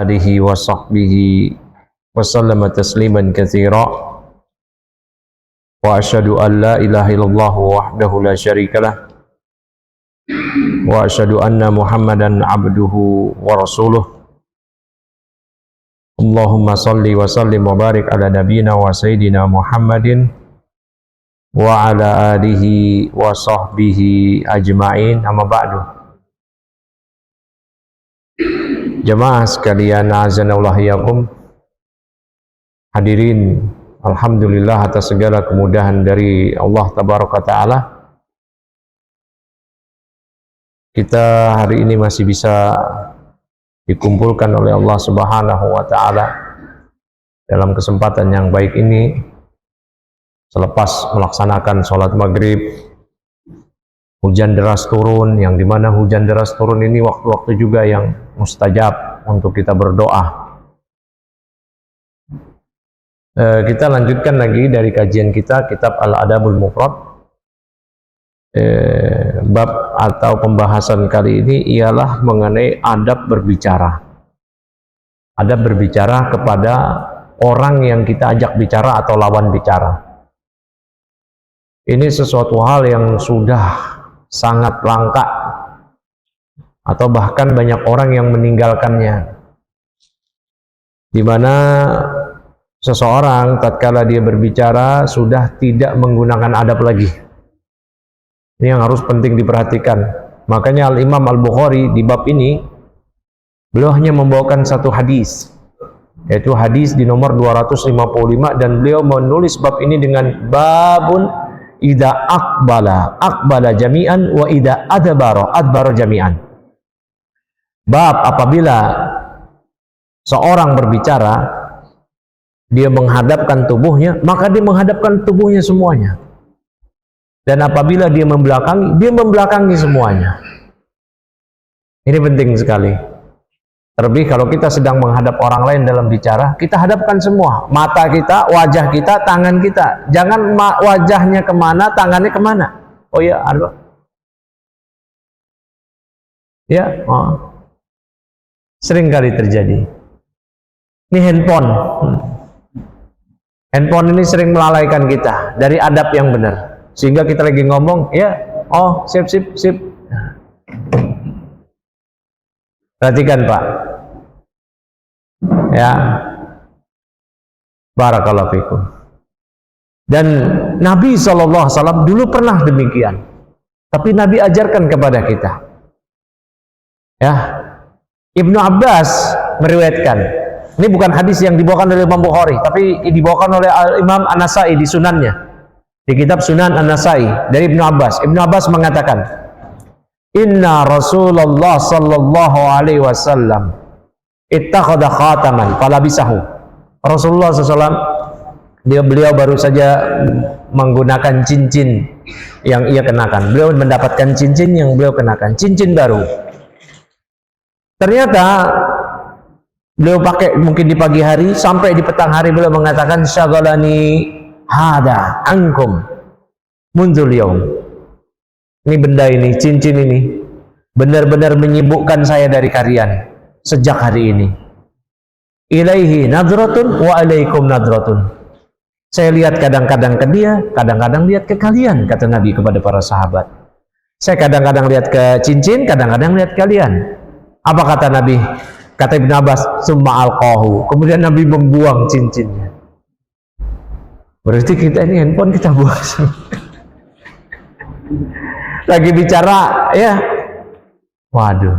alihi wa sahbihi wa sallama tasliman katsira. Wa asyhadu an la ilaha illallah wahdahu la syarikalah wa asyhadu anna Muhammadan abduhu wa rasuluh. Allahumma salli wa sallim wa barik ala nabiyyina wa sayyidina Muhammadin wa ala alihi wa sahbihi ajma'in, amma ba'du. Jamaah sekalian, azanallahu iyyakum. Hadirin, alhamdulillah atas segala kemudahan dari Allah tabaraka taala, kita hari ini masih bisa dikumpulkan oleh Allah Subhanahu wa taala dalam kesempatan yang baik ini selepas melaksanakan sholat maghrib. Hujan deras turun, yang dimana hujan deras turun ini waktu-waktu juga yang mustajab untuk kita berdoa. Kita lanjutkan lagi dari kajian kita kitab Al-Adabul Mufrad. Bab atau pembahasan kali ini ialah mengenai adab berbicara. Adab berbicara kepada orang yang kita ajak bicara atau lawan bicara. Ini sesuatu hal yang sudah sangat langka, atau bahkan banyak orang yang meninggalkannya, di mana seseorang tatkala dia berbicara sudah tidak menggunakan adab lagi. Ini yang harus penting diperhatikan. Makanya Al-Imam Al-Bukhari di bab ini beliau hanya membawakan satu hadis, yaitu hadis di nomor 255, dan beliau menulis bab ini dengan babun idza aqbala jami'an wa idza adbara jami'an. Bab apabila seorang berbicara dia menghadapkan tubuhnya, maka dia menghadapkan tubuhnya semuanya. Dan apabila dia membelakangi semuanya. Ini penting sekali. Terlebih kalau kita sedang menghadap orang lain dalam bicara, kita hadapkan semua. Mata kita, wajah kita, tangan kita. Jangan wajahnya kemana, tangannya kemana. Oh ya, ada. Ya, sering kali terjadi. Ini handphone. Handphone ini sering melalaikan kita dari adab yang benar. Sehingga kita lagi ngomong, ya, sip. Perhatikan Pak, ya, barakallahu fikum. Dan Nabi SAW dulu pernah demikian, tapi Nabi ajarkan kepada kita. Ya, Ibnu Abbas meriwayatkan, ini bukan hadis yang dibawakan oleh Imam Bukhari, tapi dibawakan oleh Imam An-Nasai di sunannya, di kitab Sunan An-Nasai, dari Ibnu Abbas. Ibnu Abbas mengatakan, inna Rasulullah sallallahu alaihi wasallam ittakhadha khataman falabisahu. Rasulullah SAW, beliau baru saja menggunakan cincin yang ia kenakan. Beliau mendapatkan cincin yang beliau kenakan, cincin baru. Ternyata beliau pakai mungkin di pagi hari, sampai di petang hari beliau mengatakan, syagalani hada ankum mundzul yaum. Ini benda ini, cincin ini benar-benar menyibukkan saya dari kalian sejak hari ini. Ilaihi nadratun wa alaikum nadratun. Saya lihat kadang-kadang ke dia, kadang-kadang lihat ke kalian, kata Nabi kepada para sahabat. Saya kadang-kadang lihat ke cincin, kadang-kadang lihat kalian. Apa kata Nabi? Kata Ibnu Abbas, summa alqahu. Kemudian Nabi membuang cincinnya. Berarti kita ini handphone kita buang. Lagi bicara, ya, waduh.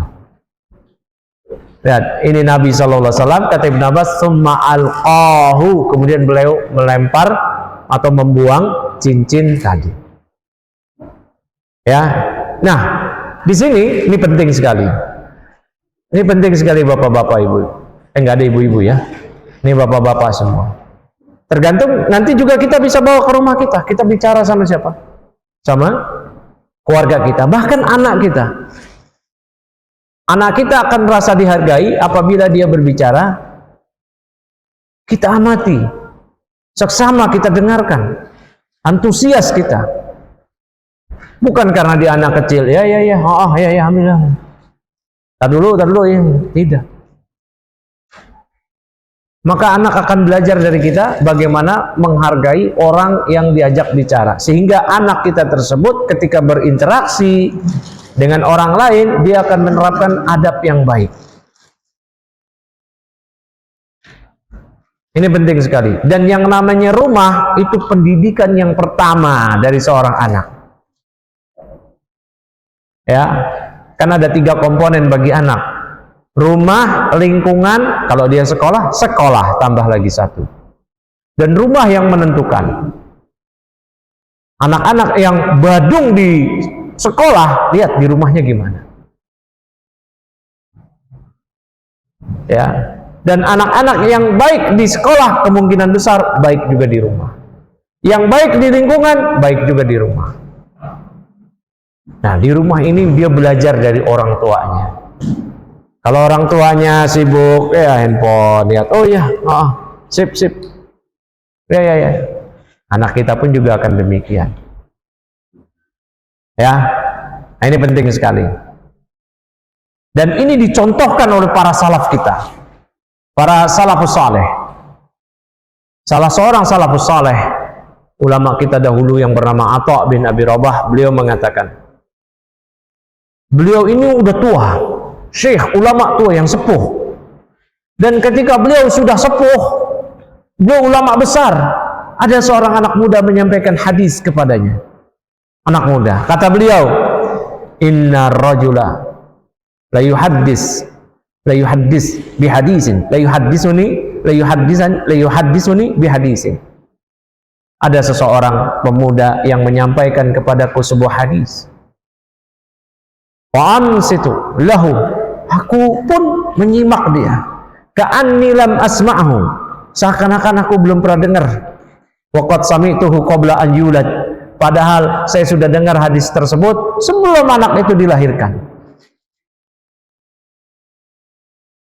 Lihat, ini Nabi SAW, kata Ibnu Abbas, summa alqahu. Kemudian beliau melempar atau membuang cincin tadi. Ya, nah, di sini ini penting sekali. Ini penting sekali bapak-bapak ibu. Enggak ada ibu-ibu ya. Ini bapak-bapak semua. Tergantung nanti juga kita bisa bawa ke rumah kita. Kita bicara sama siapa? Sama keluarga kita, bahkan anak kita. Anak kita akan merasa dihargai apabila dia berbicara. Kita amati, seksama kita dengarkan, antusias kita. Bukan karena dia anak kecil, ya, alhamdulillah. Tar dulu, ya, tidak. Maka anak akan belajar dari kita bagaimana menghargai orang yang diajak bicara. Sehingga anak kita tersebut ketika berinteraksi dengan orang lain, dia akan menerapkan adab yang baik. Ini penting sekali. Dan yang namanya rumah, itu pendidikan yang pertama dari seorang anak. Ya, kan ada 3 komponen bagi anak. Rumah, lingkungan, kalau dia sekolah, sekolah tambah lagi 1. Dan rumah yang menentukan. Anak-anak yang badung di sekolah, lihat di rumahnya gimana. Ya. Dan anak-anak yang baik di sekolah, kemungkinan besar baik juga di rumah. Yang baik di lingkungan, baik juga di rumah. Nah, di rumah ini dia belajar dari orang tuanya. Kalau orang tuanya sibuk, ya handphone, lihat, oh ya, sip. Ya. Anak kita pun juga akan demikian. Ya, nah, ini penting sekali. Dan ini dicontohkan oleh para salaf kita, para salafus saleh. Salah seorang salafus saleh, ulama kita dahulu yang bernama Atha bin Abi Rabah, beliau mengatakan, beliau ini udah tua, syekh, ulama tua yang sepuh. Dan ketika beliau sudah sepuh, beliau ulama besar, ada seorang anak muda menyampaikan hadis kepadanya. Anak muda, kata beliau, inna rajula la yuhaddis bihadisin la yuhaddisuni bihadisin. Ada seseorang pemuda yang menyampaikan kepadaku sebuah hadis. Wa ansitu lahu, aku pun menyimak dia. Ka'anni lam asma'hu, seakan-akan aku belum pernah dengar. Waqad sami'tuhu qabla an yulad, padahal saya sudah dengar hadis tersebut sebelum anak itu dilahirkan.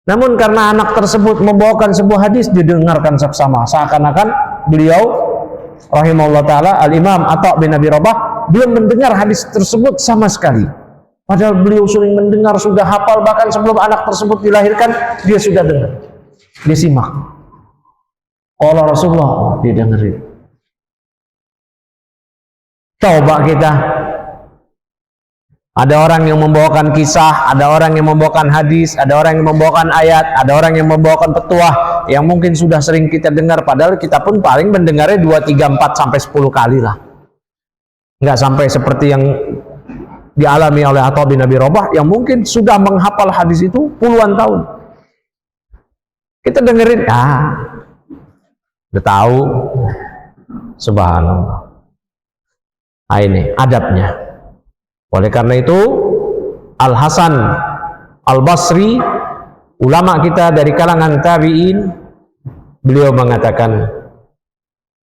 Namun karena anak tersebut membawakan sebuah hadis, didengarkan seksama, seakan-akan beliau rahimahullah ta'ala, Al-Imam Atha bin Abi Rabah, belum mendengar hadis tersebut sama sekali. Padahal beliau sering mendengar, sudah hafal, bahkan sebelum anak tersebut dilahirkan, dia sudah dengar, dia simak. Qala Rasulullah, dia dengerin. Coba kita, ada orang yang membawakan kisah, ada orang yang membawakan hadis, ada orang yang membawakan ayat, ada orang yang membawakan petuah yang mungkin sudah sering kita dengar, padahal kita pun paling mendengarnya 2, 3, 4 sampai 10 kali lah. Enggak sampai seperti yang dialami oleh Atha bin Abi Rabah yang mungkin sudah menghafal hadis itu puluhan tahun. Kita dengerin, udah tahu. Subhanallah. Nah, ini adabnya. Oleh karena itu, Al-Hasan Al-Basri, ulama kita dari kalangan tabi'in, beliau mengatakan,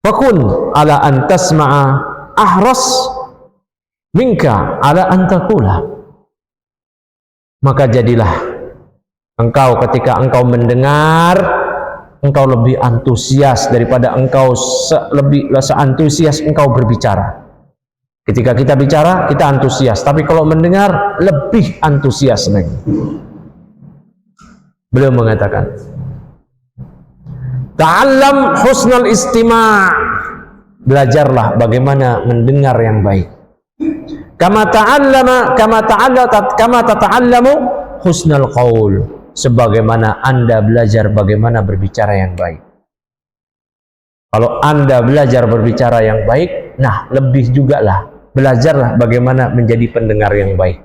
fakun ala an tasma'a ahras minka ala an taqula. Maka jadilah engkau ketika engkau mendengar, engkau lebih antusias daripada engkau seantusias engkau berbicara. Ketika kita bicara, kita antusias, tapi kalau mendengar lebih antusias lagi. Beliau mengatakan, ta'allam husnal istima', belajarlah bagaimana mendengar yang baik. Kama tata'allamu husnal qaul, sebagaimana Anda belajar bagaimana berbicara yang baik. Kalau Anda belajar berbicara yang baik, nah lebih juga lah, belajarlah bagaimana menjadi pendengar yang baik.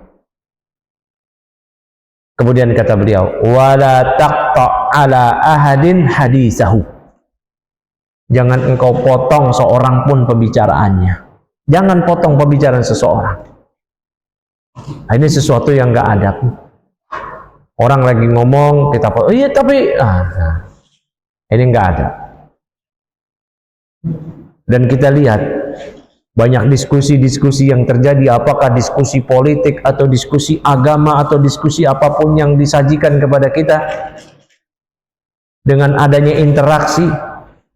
Kemudian kata beliau, wala taqta' ala ahadin hadisahu, jangan engkau potong seorang pun pembicaraannya. Jangan potong pembicaraan seseorang. Nah, ini sesuatu yang enggak adab. Orang lagi ngomong, kita potong, iya tapi ini enggak ada. Dan kita lihat banyak diskusi-diskusi yang terjadi, apakah diskusi politik atau diskusi agama atau diskusi apapun yang disajikan kepada kita, dengan adanya interaksi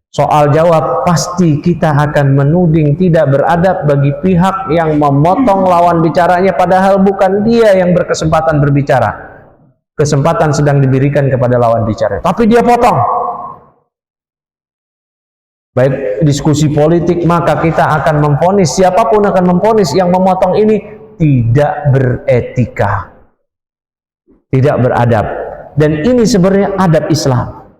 soal jawab, pasti kita akan menuding tidak beradab bagi pihak yang memotong lawan bicaranya, padahal bukan dia yang berkesempatan berbicara. Kesempatan sedang diberikan kepada lawan bicara, tapi dia potong. baik diskusi politik, maka kita akan memvonis, siapapun akan memvonis yang memotong ini tidak beretika, tidak beradab. Dan ini sebenarnya adab Islam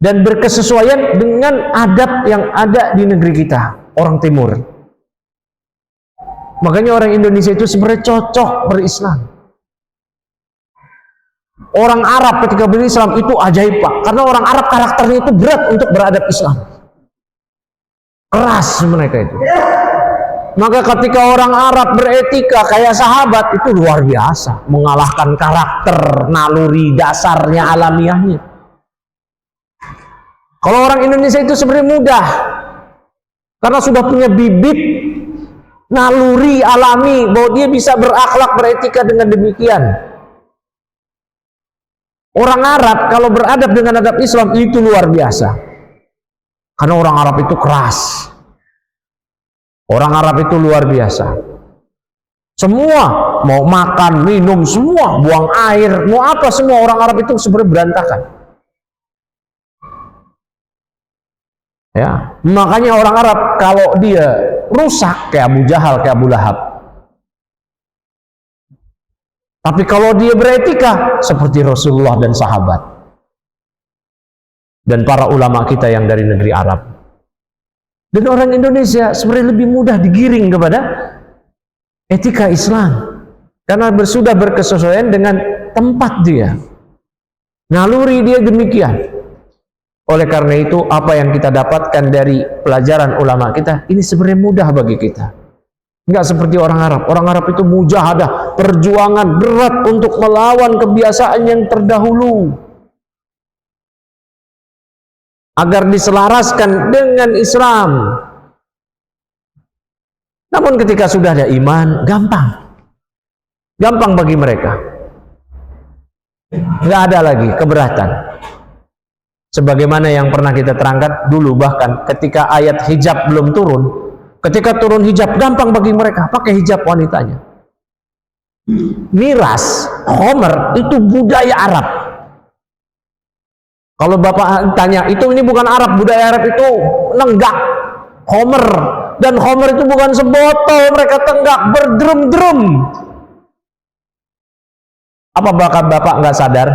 dan berkesesuaian dengan adab yang ada di negeri kita, orang Timur. Makanya orang Indonesia itu sebenarnya cocok berislam. Orang Arab ketika berislam itu ajaib, Pak, karena orang Arab karakternya itu berat untuk beradab Islam, keras mereka itu. Maka ketika orang Arab beretika kayak sahabat, itu luar biasa, mengalahkan karakter, naluri, dasarnya, alamiahnya. Kalau orang Indonesia itu sebenarnya mudah, karena sudah punya bibit naluri alami bahwa dia bisa berakhlak, beretika dengan demikian. Orang Arab kalau beradab dengan adab Islam itu luar biasa, karena orang Arab itu keras. Orang Arab itu luar biasa. Semua, mau makan, minum, semua, buang air, mau apa, semua orang Arab itu sebenarnya berantakan. Ya, makanya orang Arab kalau dia rusak kayak Abu Jahal, kayak Abu Lahab. Tapi kalau dia beretika seperti Rasulullah dan sahabat dan para ulama kita yang dari negeri Arab. Dan orang Indonesia sebenarnya lebih mudah digiring kepada etika Islam karena sudah berkesesuaian dengan tempat dia, naluri dia demikian. Oleh karena itu, apa yang kita dapatkan dari pelajaran ulama kita ini sebenarnya mudah bagi kita. Enggak seperti orang Arab. Orang Arab itu mujahadah, perjuangan berat untuk melawan kebiasaan yang terdahulu agar diselaraskan dengan Islam. Namun ketika sudah ada iman, gampang bagi mereka. Nggak ada lagi keberatan. Sebagaimana yang pernah kita terangkan dulu, bahkan ketika ayat hijab belum turun, ketika turun hijab gampang bagi mereka pakai hijab wanitanya. Miras, khomer itu budaya Arab. Kalau bapak tanya, ini bukan Arab, budaya Arab itu nenggak khomer, dan khomer itu bukan sebotol mereka tenggak, berdrum-drum. Apa bapak nggak sadar?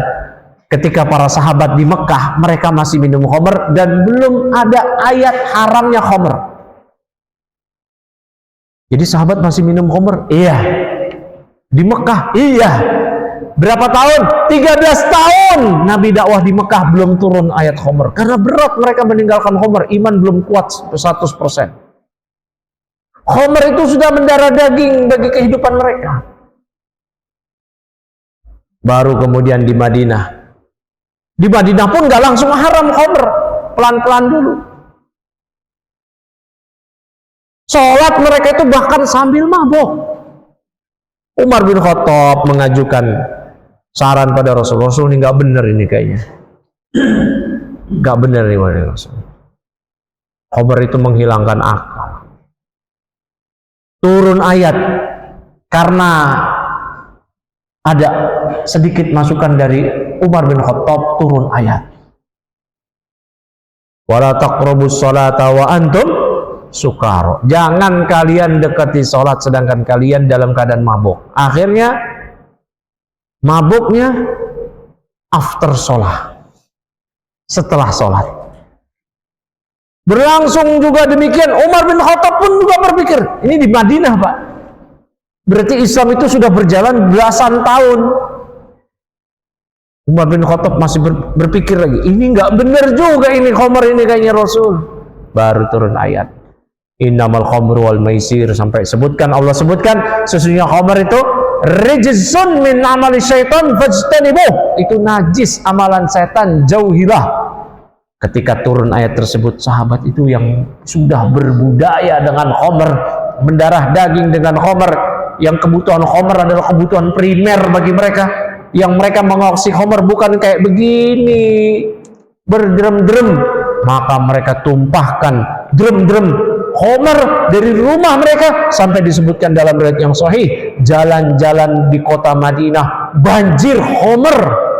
Ketika para sahabat di Mekah, mereka masih minum khomer dan belum ada ayat haramnya khomer. Jadi sahabat masih minum khomer? Iya. Di Mekah? Iya. Berapa tahun? 13 tahun Nabi dakwah di Mekah belum turun ayat khomer. Karena berat mereka meninggalkan khomer, iman belum kuat 100%. Khomer itu sudah mendarah daging bagi kehidupan mereka. Baru kemudian di Madinah. Di Madinah pun gak langsung haram khomer, pelan-pelan dulu. Sholat mereka itu bahkan sambil mabuk. Umar bin Khattab mengajukan saran pada Rasul ini gak benar ini kayaknya. Gak benar nih Rasul. Khomer itu menghilangkan akal. Turun ayat karena ada sedikit masukan dari Umar bin Khattab, turun ayat. Wala taqrabus sholata wa antum sukara. Jangan kalian dekati sholat sedangkan kalian dalam keadaan mabuk. Akhirnya mabuknya after sholat, setelah sholat. Berlangsung juga demikian. Umar bin Khattab pun juga berpikir, ini di Madinah, Pak. Berarti Islam itu sudah berjalan belasan tahun. Umar bin Khattab masih berpikir lagi, ini nggak benar juga ini khomer ini kayaknya Rasul. Baru turun ayat innamal khamru wal maisir, sampai Allah sebutkan sesungguhnya khomer itu rijsun min amali syaitan fajtanibuh, itu najis amalan setan, jauhilah. Ketika turun ayat tersebut, sahabat itu yang sudah berbudaya dengan khomer, mendarah daging dengan khomer, yang kebutuhan khomer adalah kebutuhan primer bagi mereka, yang mereka mengoksi khomer bukan kayak begini berdrem-drem, maka mereka tumpahkan drem-drem khomer dari rumah mereka, sampai disebutkan dalam riwayat yang sahih, jalan-jalan di kota Madinah banjir khomer.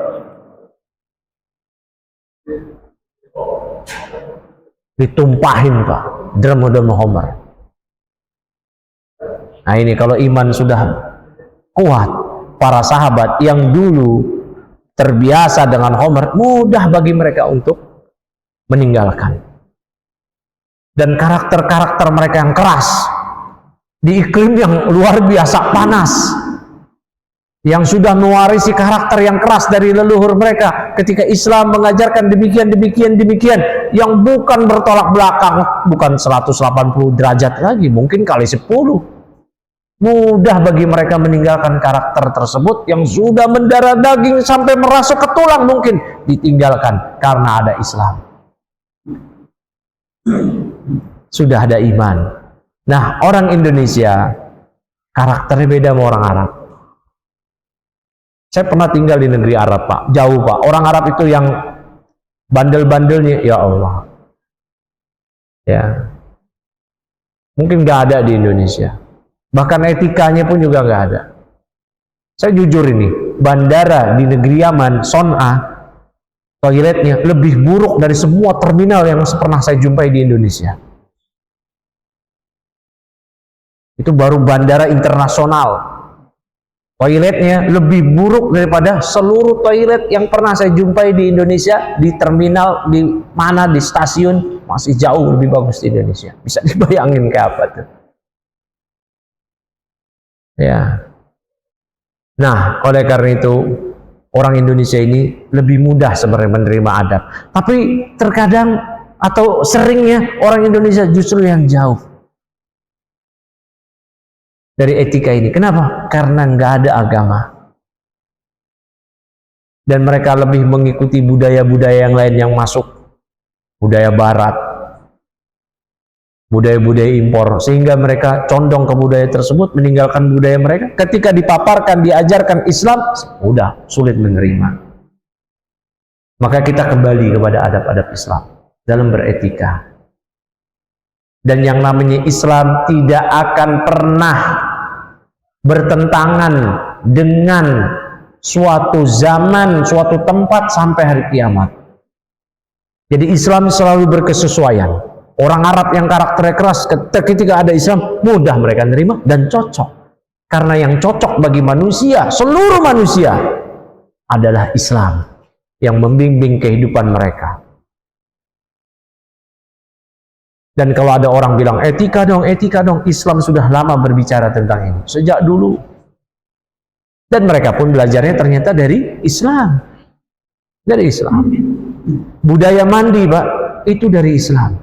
ditumpahin Pak, drum homer. Nah ini kalau iman sudah kuat, para sahabat yang dulu terbiasa dengan homer, mudah bagi mereka untuk meninggalkan. Dan karakter-karakter mereka yang keras di iklim yang luar biasa panas, yang sudah mewarisi karakter yang keras dari leluhur mereka, ketika Islam mengajarkan demikian, yang bukan bertolak belakang, bukan 180 derajat lagi, mungkin kali 10. Mudah bagi mereka meninggalkan karakter tersebut yang sudah mendarah daging sampai merasuk ke tulang, mungkin ditinggalkan karena ada Islam. Sudah ada iman. Nah, orang Indonesia karakternya beda sama orang Arab. Saya pernah tinggal di negeri Arab Pak, jauh Pak. Orang Arab itu yang bandel-bandelnya, ya Allah. Ya, mungkin nggak ada di Indonesia. Bahkan etikanya pun juga nggak ada. Saya jujur ini, bandara di negeri Yaman, Son'a, toiletnya lebih buruk dari semua terminal yang pernah saya jumpai di Indonesia. Itu baru bandara internasional. Toiletnya lebih buruk daripada seluruh toilet yang pernah saya jumpai di Indonesia, di terminal, di mana, di stasiun, masih jauh lebih bagus di Indonesia. Bisa dibayangin kayak apa tuh. Ya. Nah, oleh karena itu orang Indonesia ini lebih mudah sebenarnya menerima adab. Tapi terkadang atau seringnya orang Indonesia justru yang jauh dari etika ini. Kenapa? Karena nggak ada agama. Dan mereka lebih mengikuti budaya-budaya yang lain yang masuk. Budaya barat. Budaya-budaya impor. Sehingga mereka condong ke budaya tersebut, meninggalkan budaya mereka. Ketika dipaparkan, diajarkan Islam, udah sulit menerima. Maka kita kembali kepada adab-adab Islam dalam beretika. Dan yang namanya Islam tidak akan pernah bertentangan dengan suatu zaman, suatu tempat sampai hari kiamat. Jadi Islam selalu berkesesuaian. Orang Arab yang karakternya keras, ketika ada Islam, mudah mereka nerima dan cocok. Karena yang cocok bagi manusia, seluruh manusia, adalah Islam yang membimbing kehidupan mereka. Dan kalau ada orang bilang, etika dong, Islam sudah lama berbicara tentang ini. Sejak dulu. Dan mereka pun belajarnya ternyata dari Islam. Dari Islam. Budaya mandi, Pak, itu dari Islam.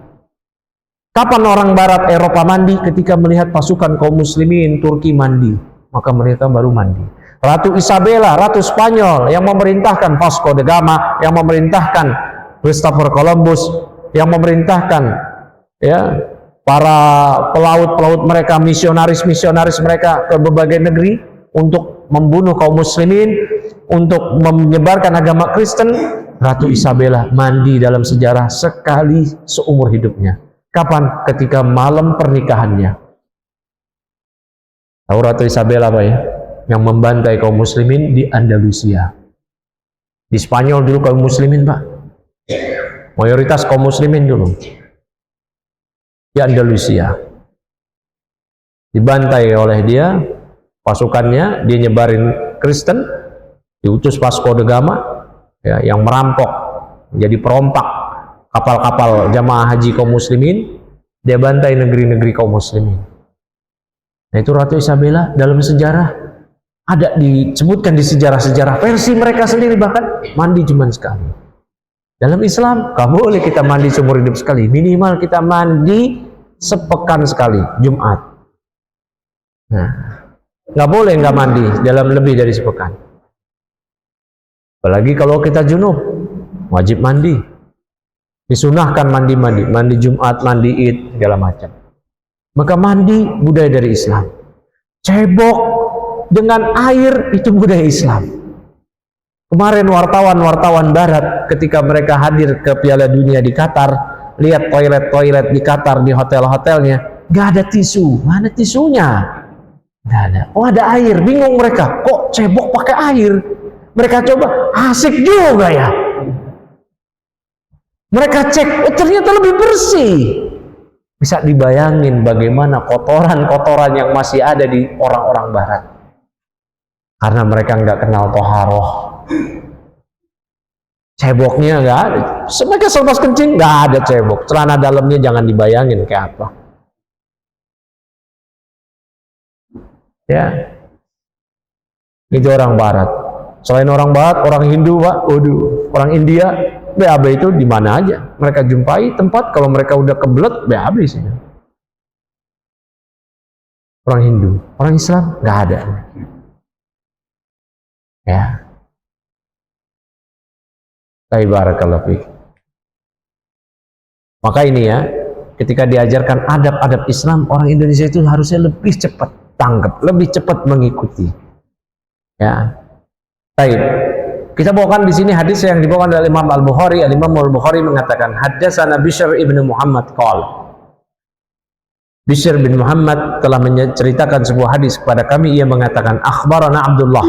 Kapan orang Barat Eropa mandi? Ketika melihat pasukan kaum muslimin Turki mandi. Maka mereka baru mandi. Ratu Isabella, Ratu Spanyol, yang memerintahkan Vasco da Gama, yang memerintahkan Christopher Columbus, yang memerintahkan ya para pelaut-pelaut mereka, misionaris mereka ke berbagai negeri untuk membunuh kaum muslimin, untuk menyebarkan agama Kristen. Ratu Isabella mandi dalam sejarah sekali seumur hidupnya. Kapan? Ketika malam pernikahannya. Tahu Ratu Isabella apa ya? Yang membantai kaum muslimin di Andalusia. Di Spanyol dulu kaum muslimin, Pak. Mayoritas kaum muslimin dulu di Andalusia. Dibantai oleh dia, pasukannya, dia nyebarin Kristen, diutus Vasco da Gama, ya, yang merampok, menjadi perompak kapal-kapal jamaah haji kaum muslimin, dia bantai negeri-negeri kaum muslimin. Nah itu Ratu Isabella dalam sejarah, ada disebutkan di sejarah-sejarah versi mereka sendiri, bahkan mandi cuma sekali. Dalam Islam, gak boleh kita mandi seumur hidup sekali, minimal kita mandi sepekan sekali, Jumat. Nah, gak boleh nggak mandi dalam lebih dari sepekan. Apalagi kalau kita junub, wajib mandi. Disunahkan mandi Jumat, mandi Id, segala macam. Maka mandi budaya dari Islam. Cebok dengan air itu budaya Islam. Kemarin wartawan Barat ketika mereka hadir ke Piala Dunia di Qatar, lihat toilet di Qatar, di hotel-hotelnya, nggak ada tisu. Mana tisunya? Nggak ada. Oh ada air, bingung mereka. Kok cebok pakai air? Mereka coba, asik juga ya. Mereka cek, ternyata lebih bersih. Bisa dibayangin bagaimana kotoran-kotoran yang masih ada di orang-orang barat. Karena mereka nggak kenal toharoh. Ceboknya nggak ada. Mereka selepas kencing nggak ada cebok. Celana dalamnya jangan dibayangin kayak apa. Ya, itu orang barat. Selain orang barat, orang Hindu, Pak, orang India, BAB itu di mana aja. Mereka jumpai tempat kalau mereka udah kebelet, BAB sih. Orang Hindu, orang Islam nggak ada. Ya. Barakallahu fiik. Maka ini ya, ketika diajarkan adab-adab Islam, orang Indonesia itu harusnya lebih cepat tanggap, lebih cepat mengikuti. Ya. Baik. Kita bawakan di sini hadis yang dibawakan oleh Imam Al-Bukhari. Imam Al-Bukhari mengatakan, haddatsana Bishr ibn Muhammad qala. Bishr bin Muhammad telah menceritakan sebuah hadis kepada kami. Ia mengatakan, akhbarana Abdullah.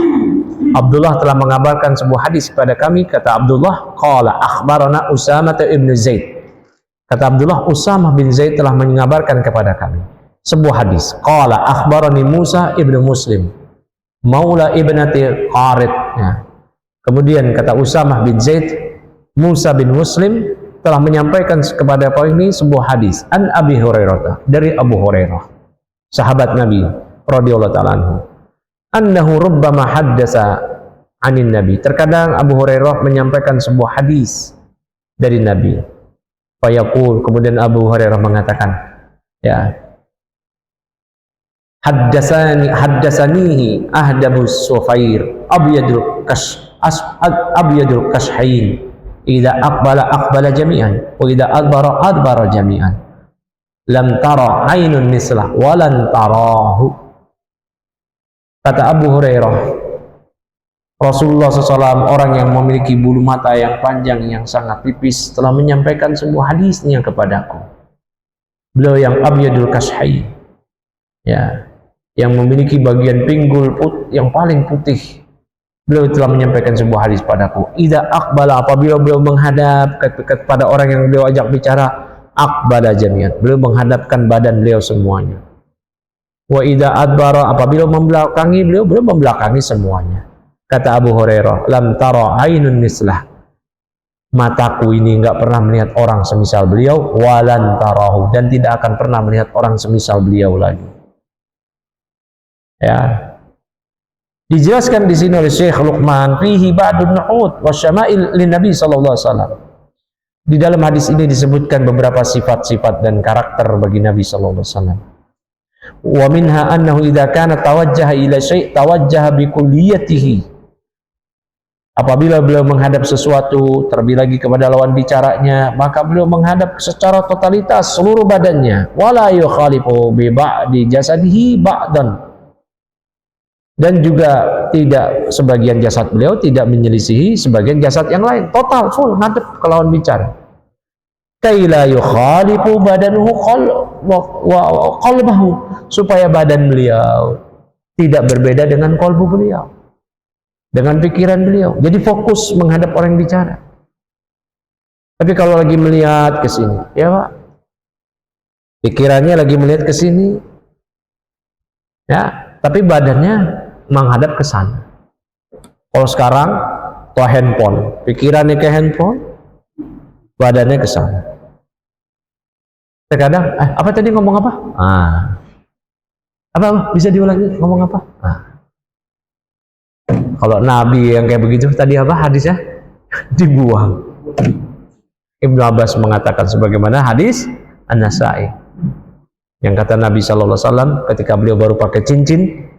Abdullah telah mengabarkan sebuah hadis kepada kami. Kata Abdullah, qala akhbarana Usamah ibn Zaid. Kata Abdullah, Usamah bin Zaid telah mengabarkan kepada kami sebuah hadis. Qala akhbarani Musa ibn Muslim, maula ibnati Qarid. Ya. Kemudian kata Usamah bin Zaid, Musa bin Muslim telah menyampaikan kepada kami sebuah hadis an Abi Hurairah, dari Abu Hurairah, sahabat Nabi radhiyallahu ta'ala anhu. Annahu rubbama haddasa anin Nabi. Terkadang Abu Hurairah menyampaikan sebuah hadis dari Nabi. Fayaqul, kemudian Abu Hurairah mengatakan, ya, haddasanihi ahdabus sufair abyadul kashhain idza aqbala jami'an wa idza adbara jami'an lam tara ainun mislah wa lan tarahu. Kata Abu Hurairah, Rasulullah SAW, orang yang memiliki bulu mata yang panjang yang sangat tipis, telah menyampaikan sebuah hadisnya kepadaku. Beliau yang abyadul kashhain, ya, yang memiliki bagian pinggul yang paling putih. Beliau telah menyampaikan sebuah hadis padaku. Idza aqbala, apabila beliau menghadap kepada orang yang beliau ajak bicara, aqbala jami'an, beliau menghadapkan badan beliau semuanya. Wa idza adbara, apabila membelakangi beliau membelakangi semuanya. Kata Abu Hurairah, lam tara ainun mislah, mataku ini enggak pernah melihat orang semisal beliau, walan tarahu, dan tidak akan pernah melihat orang semisal beliau lagi. Ya. Dijelaskan di sini oleh Syekh Luqman, fihi ba'dun nu'ud wa syama'il lin Nabi sallallahu alaihi wasallam. Di dalam hadis ini disebutkan beberapa sifat-sifat dan karakter bagi Nabi sallallahu alaihi wasallam. Wa minha annahu idza kana tawajjaha ila syai' tawajjaha bi kulliyatihi. Apabila beliau menghadap sesuatu, terlebih lagi kepada lawan bicaranya, maka beliau menghadap secara totalitas seluruh badannya. Wala yukhalifu bi ba'di jasadihi ba'dan. Dan juga tidak sebagian jasad beliau tidak menyelisihi sebagian jasad yang lain. Total full ngadep ke lawan bicara. Kaila yukhalifu badanuhu qalbahu, supaya badan beliau tidak berbeda dengan qalbu beliau, dengan pikiran beliau. Jadi fokus menghadap orang yang bicara. Tapi kalau lagi melihat ke sini, ya Pak, pikirannya lagi melihat ke sini, ya, tapi badannya menghadap ke sana. Kalau sekarang tuh handphone, pikirannya ke handphone, badannya ke sana. Terkadang, apa tadi ngomong apa? Apa bisa diulangi ngomong apa? Kalau Nabi yang kayak begitu tadi apa hadisnya? Dibuang. Ibnu Abbas mengatakan sebagaimana hadis An-Nasa'i yang kata Nabi sallallahu alaihi wasallam ketika beliau baru pakai cincin,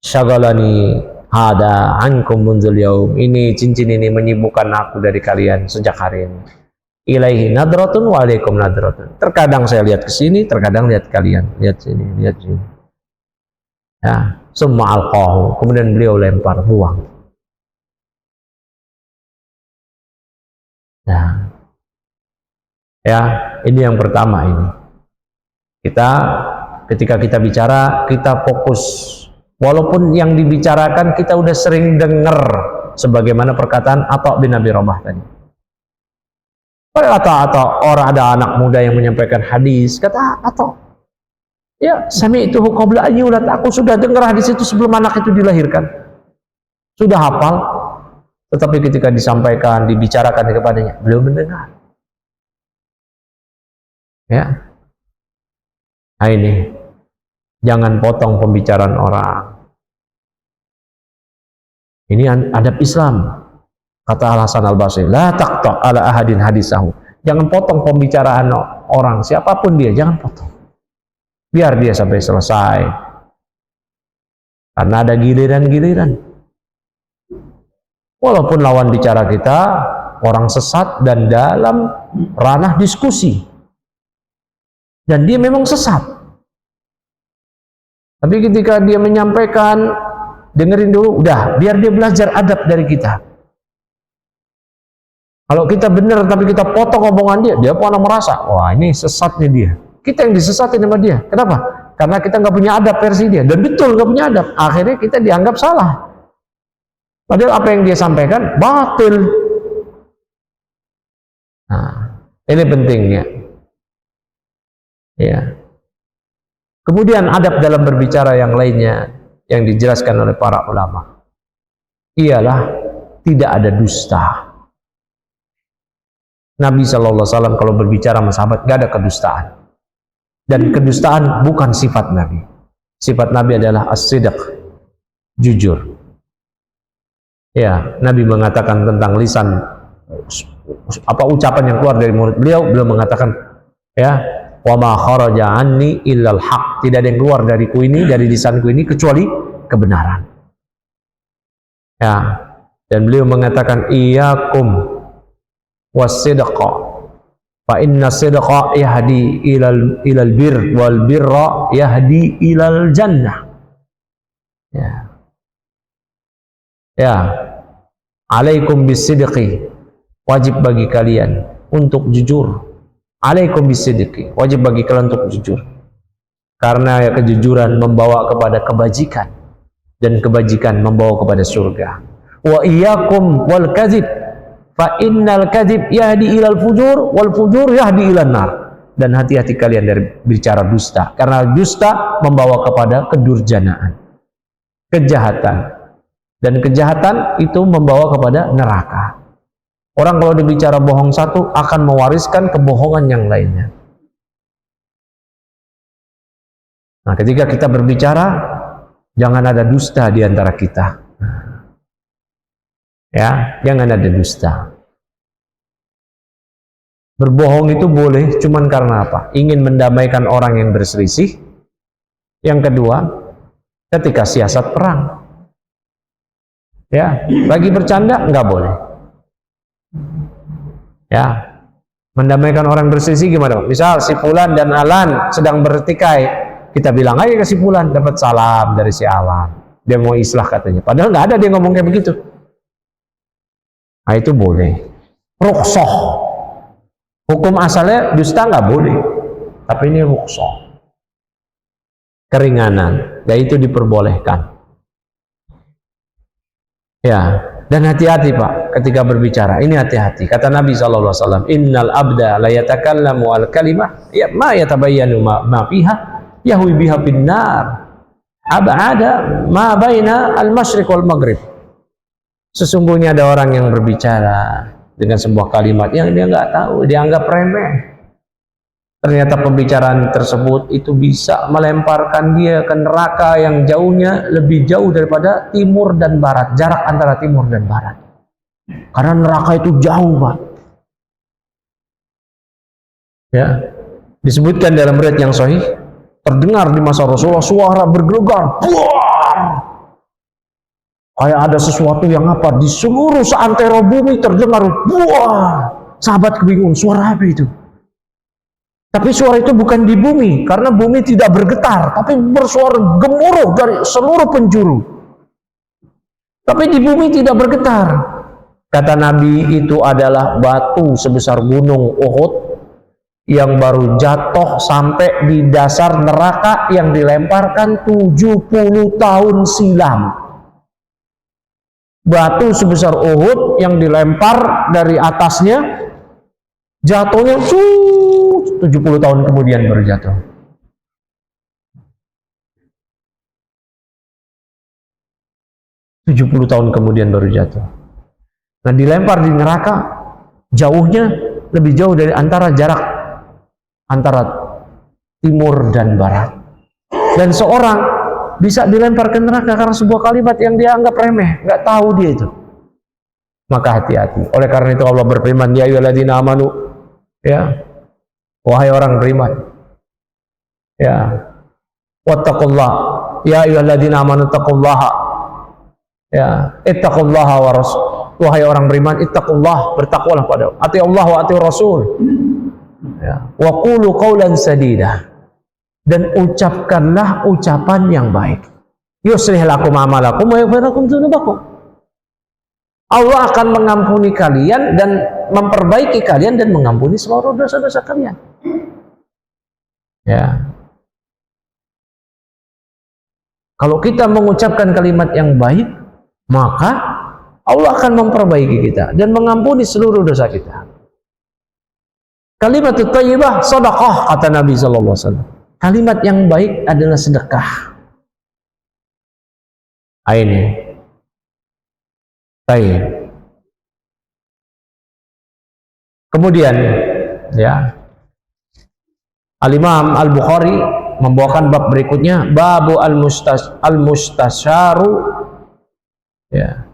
syagalani hada ankum mundzul yaum, ini cincin ini menyibukkan aku dari kalian sejak hari ini. Ilaihi nadratun wa alaikum nadratun. Terkadang saya lihat ke sini, terkadang lihat kalian, lihat sini, lihat sini. Ya, summa alqahu, kemudian beliau lempar, buang. Nah, ya, ini yang pertama ini. Kita ketika kita bicara, kita fokus. Walaupun yang dibicarakan kita udah sering dengar, sebagaimana perkataan Atha bin Abi Rabah tadi. Atau orang ada anak muda yang menyampaikan hadis, kata atau ya sami itu qabla ayyulat, aku sudah dengar hadis itu sebelum anak itu dilahirkan, sudah hafal, tetapi ketika disampaikan, dibicarakan kepadanya, belum mendengar. Ya, nah ini jangan potong pembicaraan orang. Ini adab Islam. Kata Al-Hasan Al-Basri, la taqta' ala ahadin hadisahu. Jangan potong pembicaraan orang, siapapun dia, jangan potong. Biar dia sampai selesai. Karena ada giliran-giliran. Walaupun lawan bicara kita orang sesat dan dalam ranah diskusi. Dan dia memang sesat. Tapi ketika dia menyampaikan, dengerin dulu, udah, biar dia belajar adab dari kita. Kalau kita benar tapi kita potong omongan dia pun merasa, wah ini sesatnya dia. Kita yang disesatin sama dia. Kenapa? Karena kita nggak punya adab versi dia. Dan betul nggak punya adab. Akhirnya kita dianggap salah. Padahal apa yang dia sampaikan batil. Nah, ini pentingnya. Ya. Kemudian adab dalam berbicara yang lainnya yang dijelaskan oleh para ulama ialah tidak ada dusta. Nabi SAW kalau berbicara sama sahabat gak ada kedustaan, dan kedustaan bukan sifat Nabi. Sifat Nabi adalah as-sidq, jujur. Ya, Nabi mengatakan tentang lisan, apa ucapan yang keluar dari mulut beliau mengatakan, ya, wa ma kharaja anni illal haq, tidak ada yang keluar dariku ini, dari lisanku ini kecuali kebenaran. Ya, dan beliau mengatakan iyyakum was-sidqa fa inna sidqa yahdi ilal bir wal birra yahdi ilal jannah. Ya, alaikum bisidqi, wajib bagi kalian untuk jujur. Alaikum bisidqi, wajib bagi kalian untuk jujur, karena ya, kejujuran membawa kepada kebajikan, dan kebajikan membawa kepada surga. Wa iyyakum wal kadzib fa innal kadzib yahdi ilal fujur wal fujur yahdi ilan nar. Dan hati-hati kalian dari bicara dusta, karena dusta membawa kepada kedurjanaan, kejahatan, dan kejahatan itu membawa kepada neraka. Orang kalau dibicara bohong satu akan mewariskan kebohongan yang lainnya. Nah, ketika kita berbicara jangan ada dusta di antara kita. Ya, jangan ada dusta. Berbohong itu boleh, cuman karena apa? Ingin mendamaikan orang yang berselisih. Yang kedua, ketika siasat perang. Ya, bagi bercanda nggak boleh. Ya, mendamaikan orang berselisih gimana? Misal si Fulan dan Alan sedang bertikai, kita bilang aja ke si Fulan, dapat salam dari si Alan, dia mau islah katanya. Padahal nggak ada dia ngomong kayak begitu. Nah, itu boleh. Rukhsah. Hukum asalnya dusta nggak boleh, tapi ini rukhsah, keringanan, dan itu diperbolehkan. Ya, dan hati-hati Pak ketika berbicara. Ini hati-hati. Kata Nabi SAW, innal abda la yatakallamu al kalimah ya ma yatabayyanu ma fiha yahwi biha finnar ab'ada ma baina al masyriq wal maghrib. Sesungguhnya ada orang yang berbicara dengan sebuah kalimat yang dia nggak tahu, dianggap remeh. Ternyata pembicaraan tersebut itu bisa melemparkan dia ke neraka yang jauhnya lebih jauh daripada timur dan barat, jarak antara timur dan barat. Karena neraka itu jauh, Pak. Ya, disebutkan dalam riwayat yang sahih, terdengar di masa Rasulullah suara bergegar, buar. Kayak ada sesuatu yang apa di seluruh seantero bumi terdengar, buar. Sahabat kebingungan, suara apa itu? Tapi suara itu bukan di bumi, karena bumi tidak bergetar, tapi bersuara gemuruh dari seluruh penjuru. Tapi di bumi tidak bergetar. Kata Nabi, itu adalah batu sebesar gunung Uhud yang baru jatuh sampai di dasar neraka yang dilemparkan 70 tahun silam. Batu sebesar Uhud yang dilempar dari atasnya Jatuhnya 70 tahun kemudian baru jatuh. Tahun kemudian baru jatuh. Nah, dilempar di neraka, jauhnya lebih jauh dari jarak antara timur dan barat. Dan seorang bisa dilempar ke neraka karena sebuah kalimat yang dia anggap remeh, nggak tahu dia itu. Maka hati-hati. Oleh karena itu Allah berfirman, ya ayyuhalladzina amanu, ya, wahai orang beriman, ya, wattaqullah, ya ayyuhalladzina amanu taqullaha, ya, ittaqullaha wa rasul, wahai orang beriman, ittaqullah, bertakwalah pada ati Allah wa ati Rasul, ya, wa qulu qawlan sadida, dan ucapkanlah ucapan yang baik. Yuslih lakum amalakum wa yaghfir lakum dzunubakum. Allah akan mengampuni kalian dan memperbaiki kalian dan mengampuni seluruh dosa-dosa kalian. Ya. Kalau kita mengucapkan kalimat yang baik, maka Allah akan memperbaiki kita dan mengampuni seluruh dosa kita. Kalimat thayyibah sedekah, kata Nabi sallallahu alaihi wasallam. Kalimat yang baik adalah sedekah. Ini. Baik. Kemudian, ya, Al-Imam Al-Bukhari membawakan bab berikutnya, babu al-mustasyaru, ya,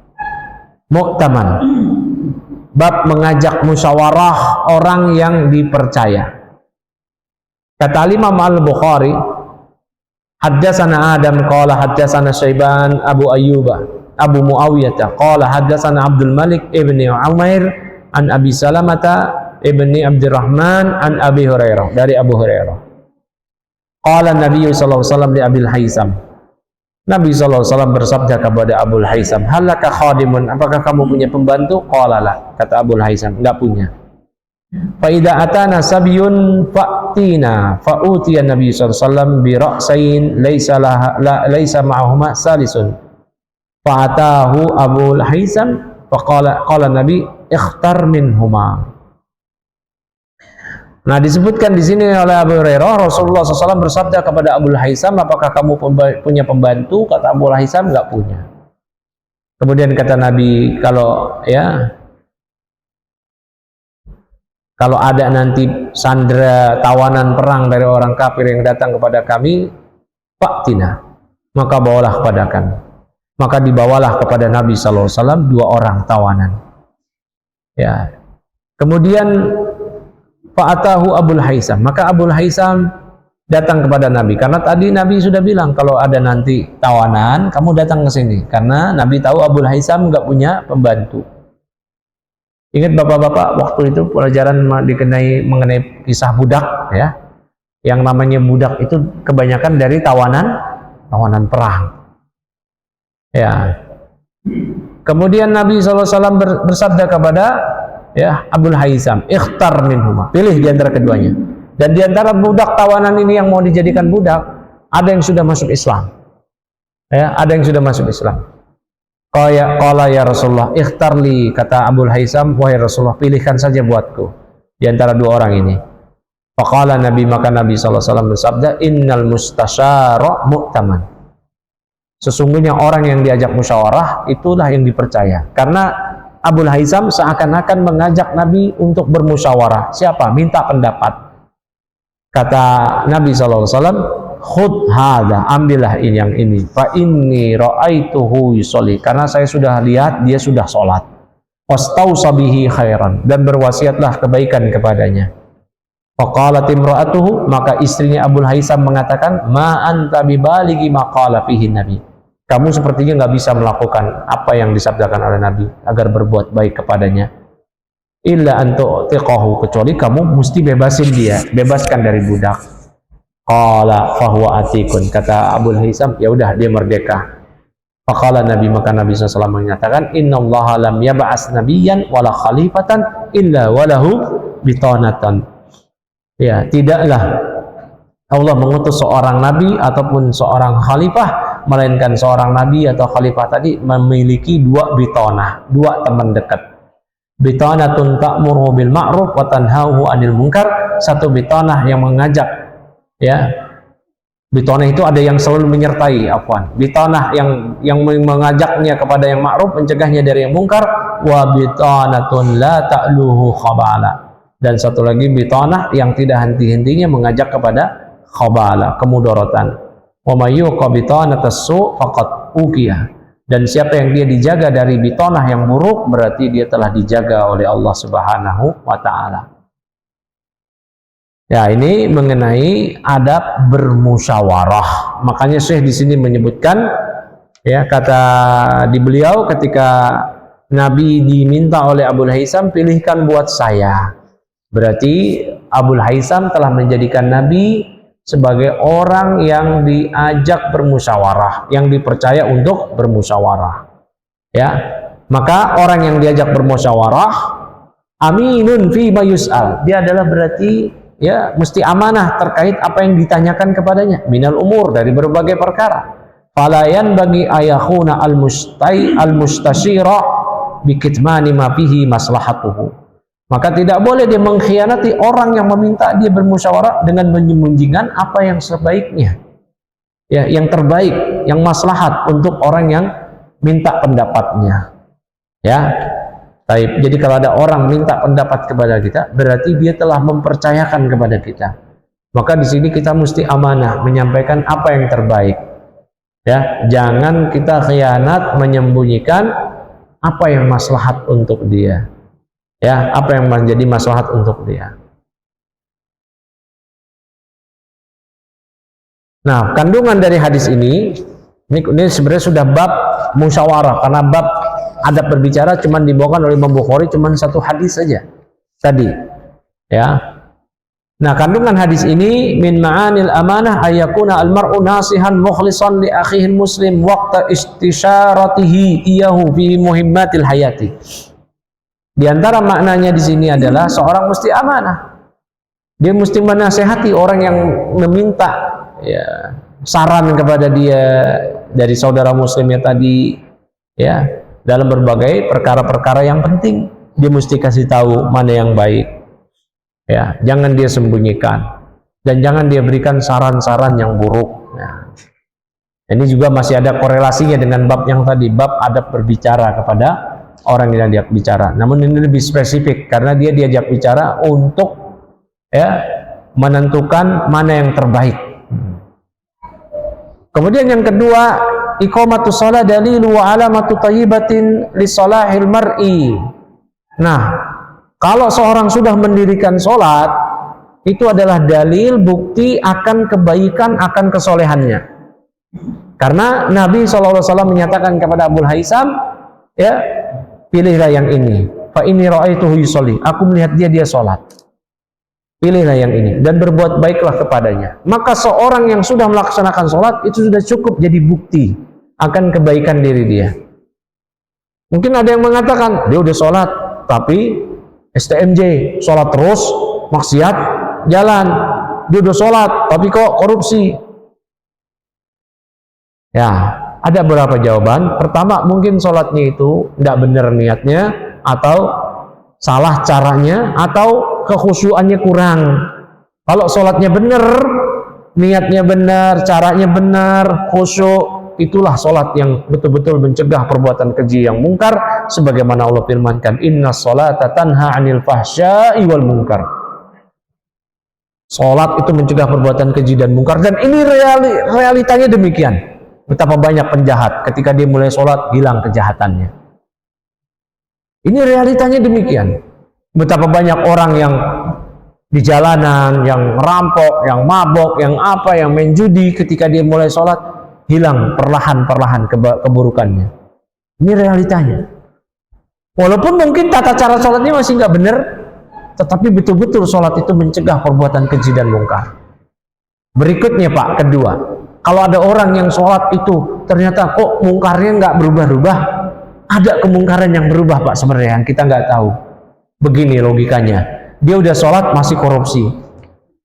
mu'taman, bab mengajak musyawarah orang yang dipercaya. Kata Imam Al-Bukhari, haddatsana Adam qala haddatsana Syaiban Abu Ayyuba Abu Muawiyah qala haddatsana Abdul Malik ibni Umair an Abi Salamata ibni Abdurrahman an Abi Hurairah, dari Abu Hurairah. Qala Nabi sallallahu alaihi wasallam li Abil Haisam, Nabi sallallahu alaihi wasallam bersabda kepada Abul Haisam, halaka khadimun, apakah kamu punya pembantu? Qala la, kata Abul Haisam, enggak punya. Fa idza atana sabyun fa'tina, fa'utiya Nabi sallallahu alaihi wasallam bi ra'sain laisa ma'ahuma salisun. Fa'atahu Abul Haisam qala Nabi ikhtar minhuma. Nah, disebutkan di sini oleh Abu Hurairah, Rasulullah SAW bersabda kepada Abul Haisam, apakah kamu punya pembantu? Kata Abul Haisam, enggak punya. Kemudian kata Nabi, kalau ada nanti sandera tawanan perang dari orang kafir yang datang kepada kami, faktina, maka bawalah kepada kami. Maka dibawalah kepada Nabi SAW 2 orang tawanan. Ya. Kemudian fa'atahu Abul Haisam, maka Abul Haisam datang kepada Nabi, karena tadi Nabi sudah bilang kalau ada nanti tawanan kamu datang ke sini, karena Nabi tahu Abul Haisam nggak punya pembantu. Ingat bapak-bapak, waktu itu pelajaran mengenai kisah budak, ya, yang namanya budak itu kebanyakan dari tawanan perang, ya. Kemudian Nabi SAW bersabda kepada, ya, Abul Haisam, ikhtar minhuma, pilih di antara keduanya. Dan di antara budak tawanan ini yang mau dijadikan budak, ada yang sudah masuk Islam, ya, ada yang sudah masuk Islam. Qala ya Rasulullah ikhtarli, kata Abul Haisam, wahai Rasulullah, pilihkan saja buatku di antara 2 orang ini. Faqala Nabi, maka Nabi SAW bersabda, innal mustasyara mu'taman, sesungguhnya orang yang diajak musyawarah itulah yang dipercaya. Karena Abul Haisam seakan-akan mengajak Nabi untuk bermusyawarah. Siapa? Minta pendapat. Kata Nabi SAW, khud hadha, ambillah ini yang ini. Fa inni ra'aituhu yusolli, karena saya sudah lihat dia sudah sholat. Wastausa bihi khairan, dan berwasiatlah kebaikan kepadanya. Faqalat imra'atuhu, maka istrinya Abul Haisam mengatakan, ma anta bibaligi ma qala fihi Nabi, kamu sepertinya nggak bisa melakukan apa yang disabdakan oleh Nabi agar berbuat baik kepadanya. Illa antu tiqahu, kecuali kamu mesti bebasin dia, bebaskan dari budak. Qala fahuwa atikun, kata Abul Haisam, ya udah dia merdeka. Faqala Nabi, maka Nabi SAW menyatakan, innallaha lam yab'as nabiyyan wala khalifatan illa walahu bitanatan. Ya, tidaklah Allah mengutus seorang nabi ataupun seorang khalifah, melainkan seorang nabi atau khalifah tadi memiliki 2 bitonah, 2 teman dekat. bitanatun ta'muru bil ma'ruf wa tanhahu 'anil munkar, satu bitanah yang mengajak, ya. Bitanah itu ada yang selalu menyertai, bitanah yang mengajaknya kepada yang ma'ruf, mencegahnya dari yang mungkar, wa bitanatun la ta'luhu khabala, dan satu lagi bitanah yang tidak henti-hentinya mengajak kepada khabala, kemudaratan. Wa may yuqa bitanatas su' faqad uqiyah, dan siapa yang dia dijaga dari bitanah yang buruk, berarti dia telah dijaga oleh Allah Subhanahu wa ta'ala. Ya, ini mengenai adab bermusyawarah. Makanya Syekh di sini menyebutkan, ya, kata di beliau ketika Nabi diminta oleh Abul Haitham, pilihkan buat saya. Berarti Abul Haitham telah menjadikan Nabi sebagai orang yang diajak bermusyawarah, yang dipercaya untuk bermusyawarah. Ya, maka orang yang diajak bermusyawarah aminun fi ma yus'al, dia adalah berarti, ya, mesti amanah terkait apa yang ditanyakan kepadanya minal umur, dari berbagai perkara. Falayan bagi ayakhuna al-mustasyira bikitmani ma fihi maslahatuhu, maka tidak boleh dia mengkhianati orang yang meminta dia bermusyawarah dengan menyembunyikan apa yang sebaiknya, ya, yang terbaik, yang maslahat untuk orang yang minta pendapatnya. Ya, baik. Jadi kalau ada orang minta pendapat kepada kita, berarti dia telah mempercayakan kepada kita. Maka di sini kita mesti amanah menyampaikan apa yang terbaik. Ya, jangan kita khianat menyembunyikan apa yang maslahat untuk dia. Ya, apa yang menjadi maslahat untuk dia. Nah, kandungan dari hadis ini sebenarnya sudah bab musyawarah, karena bab adab berbicara cuman dibawakan oleh Imam Bukhari cuman satu hadis saja tadi. Ya. Nah, kandungan hadis ini min ma'anil amanah ayakuna almar'u nasihan mukhlishan li akhihi muslim waqta istisyaratihi iyahu fi muhimmatil hayati. Di antara maknanya di sini adalah seorang mesti amanah. Dia mesti menasehati orang yang meminta, ya, saran kepada dia dari saudara muslimnya tadi, ya, dalam berbagai perkara-perkara yang penting. Dia mesti kasih tahu mana yang baik. Ya, jangan dia sembunyikan, dan jangan dia berikan saran-saran yang buruk. Nah, ini juga masih ada korelasinya dengan bab yang tadi, bab adab berbicara kepada orang yang diajak bicara. Namun ini lebih spesifik karena dia diajak bicara untuk, ya, menentukan mana yang terbaik. Kemudian yang kedua, iqamatus shalah dalilu wa alamatu thayyibatin li salahil mar'i. Nah, kalau seorang sudah mendirikan sholat, itu adalah dalil bukti akan kebaikan, akan kesolehannya. Karena Nabi SAW menyatakan kepada Abul Haitham, ya, pilihlah yang ini. Fa inni ra'aituhu yusolli. Aku melihat dia sholat. Pilihlah yang ini dan berbuat baiklah kepadanya. Maka seorang yang sudah melaksanakan sholat itu sudah cukup jadi bukti akan kebaikan diri dia. Mungkin ada yang mengatakan dia udah sholat tapi STMJ, sholat terus, maksiat jalan. Dia udah sholat tapi kok korupsi. Ya, ada beberapa jawaban. Pertama, mungkin sholatnya itu tidak benar niatnya, atau salah caranya, atau kekhusyuannya kurang. Kalau sholatnya benar, niatnya benar, caranya benar, khusyuk, itulah sholat yang betul-betul mencegah perbuatan keji yang mungkar, sebagaimana Allah firmankan, inna sholata tanha anil fahsya'i wal mungkar. Sholat itu mencegah perbuatan keji dan mungkar, dan ini realitanya demikian. Betapa banyak penjahat ketika dia mulai sholat hilang kejahatannya. Ini realitanya demikian. Betapa banyak orang yang di jalanan, yang merampok, yang mabok, yang apa, yang main judi, ketika dia mulai sholat hilang perlahan-perlahan keburukannya. Ini realitanya. Walaupun mungkin tata cara sholatnya masih nggak benar, tetapi betul-betul sholat itu mencegah perbuatan keji dan mungkar. Berikutnya Pak, kedua, kalau ada orang yang sholat itu ternyata kok mungkarnya nggak berubah-ubah, ada kemungkaran yang berubah Pak sebenarnya yang kita nggak tahu. Begini logikanya, dia udah sholat masih korupsi,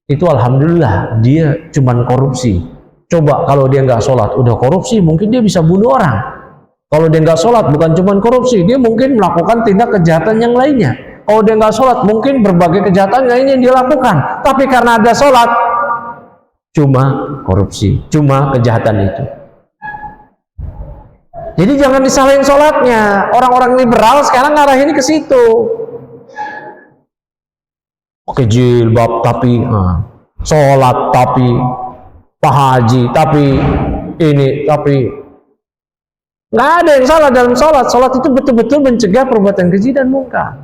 itu alhamdulillah dia cuman korupsi. Coba kalau dia nggak sholat udah korupsi, mungkin dia bisa bunuh orang. Kalau dia nggak sholat bukan cuma korupsi, dia mungkin melakukan tindak kejahatan yang lainnya. Kalau dia nggak sholat mungkin berbagai kejahatan lainnya yang dia lakukan. Tapi karena ada sholat, cuma korupsi, cuma kejahatan itu. Jadi jangan disalahin sholatnya. Orang-orang liberal sekarang ngarahin ke situ. Pakai jilbab tapi sholat tapi Pak Haji tapi ini tapi nggak ada yang salah dalam sholat. Sholat itu betul-betul mencegah perbuatan keji dan mungkar.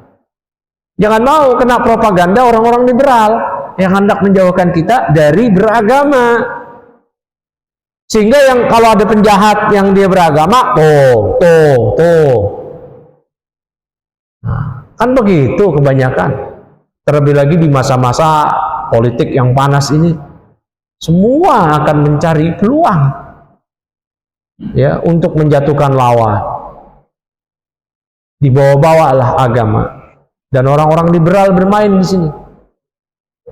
Jangan mau kena propaganda orang-orang liberal yang hendak menjauhkan kita dari beragama. Sehingga yang kalau ada penjahat yang dia beragama, tuh. Nah, kan begitu kebanyakan. Terlebih lagi di masa-masa politik yang panas ini, semua akan mencari peluang ya untuk menjatuhkan lawan. Dibawa-bawalah agama dan orang-orang liberal bermain di sini.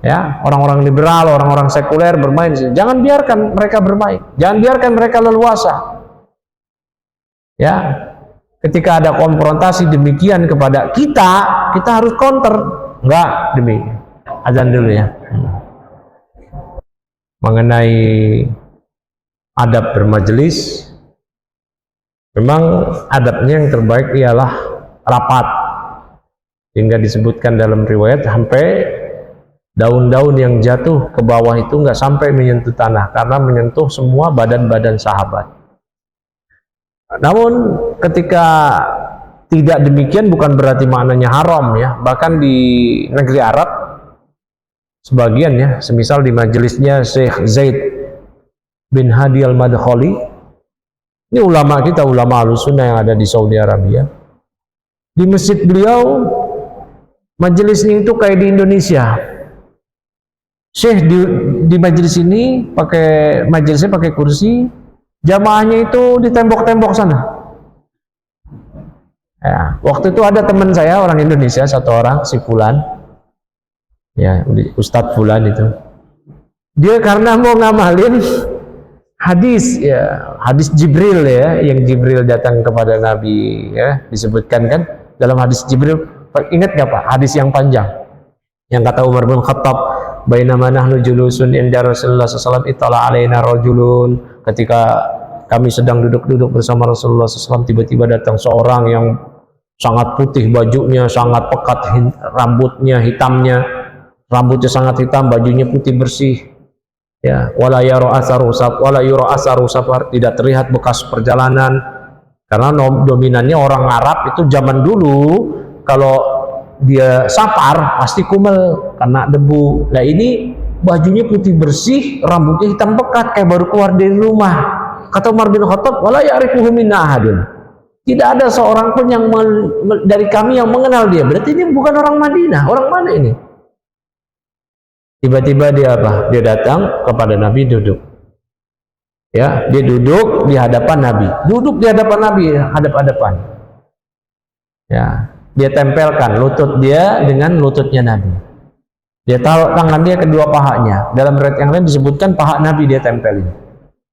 Ya, orang-orang liberal, orang-orang sekuler bermain di sini. Jangan biarkan mereka bermain. Jangan biarkan mereka leluasa. Ya, ketika ada konfrontasi demikian kepada kita, kita harus counter. Enggak demikian. Azan dulu ya. Mengenai adab bermajelis, memang adabnya yang terbaik ialah rapat. Hingga disebutkan dalam riwayat sampai daun-daun yang jatuh ke bawah itu nggak sampai menyentuh tanah karena menyentuh semua badan-badan sahabat. Namun ketika tidak demikian bukan berarti maknanya haram ya. Bahkan di negeri Arab sebagian ya, semisal di majelisnya Syekh Zaid bin Hadi al-Madkhali, ini ulama kita, ulama Ahlussunnah yang ada di Saudi Arabia. Di masjid beliau majelisnya itu kayak di Indonesia. Syekh di majelis ini majelisnya pakai kursi, jamaahnya itu di tembok-tembok sana. Ya, waktu itu ada teman saya orang Indonesia satu orang, si Fulan, ya Ustadz Fulan itu. Dia karena mau ngamalin hadis, ya hadis Jibril ya, yang Jibril datang kepada Nabi, ya disebutkan kan dalam hadis Jibril. Ingat nggak Pak? Hadis yang panjang, yang kata Umar bin Khattab. Bainama nahnu julusun inda Rasulullah sallallahu alaihi wasallam itala alaina rajulun, ketika kami sedang duduk-duduk bersama Rasulullah SAW, tiba-tiba datang seorang yang sangat putih bajunya, sangat pekat rambutnya, rambutnya sangat hitam, bajunya putih bersih ya, wala yura asaru safar, tidak terlihat bekas perjalanan, karena dominannya orang Arab itu zaman dulu kalau dia safar pasti kumel karena debu. Nah ini bajunya putih bersih, rambutnya hitam pekat kayak baru keluar dari rumah. Kata Umar bin Khattab, wala ya'rifuhu minna ahadun, tidak ada seorang pun yang dari kami yang mengenal dia. Berarti ini bukan orang Madinah. Orang mana ini? Tiba-tiba dia apa? Dia datang kepada Nabi, duduk. Ya, dia duduk di hadapan Nabi. Duduk di hadapan Nabi, hadap-hadapan. Ya, dia tempelkan lutut dia dengan lututnya Nabi. Dia taruh tangan dia kedua pahanya. Dalam riwayat yang lain disebutkan paha Nabi dia tempelin.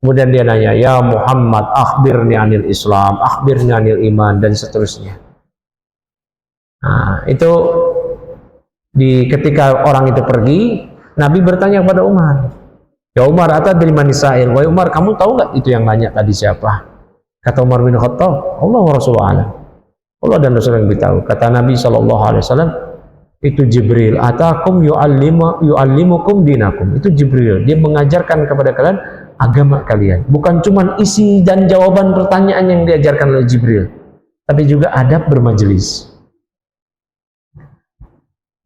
Kemudian dia nanya, ya Muhammad, akhbirni anil Islam, akhbirni anil iman, dan seterusnya. Nah, itu ketika orang itu pergi, Nabi bertanya kepada Umar, ya Umar, atadri manisail, wahai Umar, kamu tahu nggak itu yang nanya tadi siapa? Kata Umar bin Khattab, Allah wa Rasulullah, Allah dan Rasul yang beritahu. Kata Nabi SAW, itu Jibril, atakum yu'allimukum dinakum. Itu Jibril, dia mengajarkan kepada kalian agama kalian. Bukan cuma isi dan jawaban pertanyaan yang diajarkan oleh Jibril, tapi juga adab bermajelis.